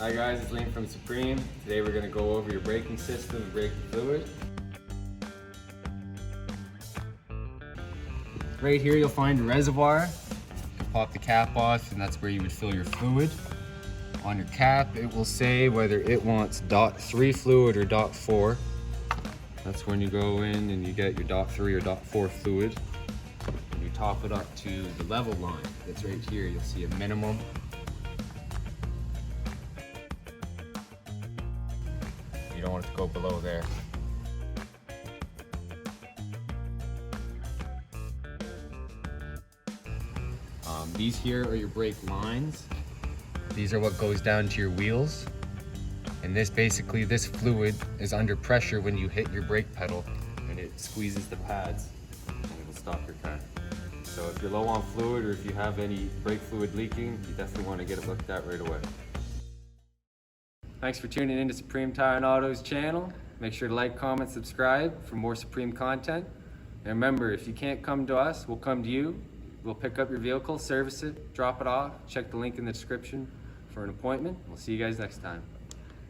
Hi guys, it's Liam from Supreme. Today we're going to go over your braking system and brake fluid. Right here you'll find a reservoir. You pop the cap off and that's where you would fill your fluid. On your cap it will say whether it wants .3 fluid or .4. That's when you go in and you get your .3 or .4 fluid. And you top it up to the level line. That's right here. You'll see a minimum. You don't want it to go below there. These here are your brake lines. These are what goes down to your wheels. And this fluid is under pressure when you hit your brake pedal and it squeezes the pads and it'll stop your car. So if you're low on fluid or if you have any brake fluid leaking, you definitely want to get it looked at right away. Thanks for tuning in to Supreme Tire and Auto's channel. Make sure to like, comment, subscribe for more Supreme content. And remember, if you can't come to us, we'll come to you. We'll pick up your vehicle, service it, drop it off. Check the link in the description for an appointment. We'll see you guys next time.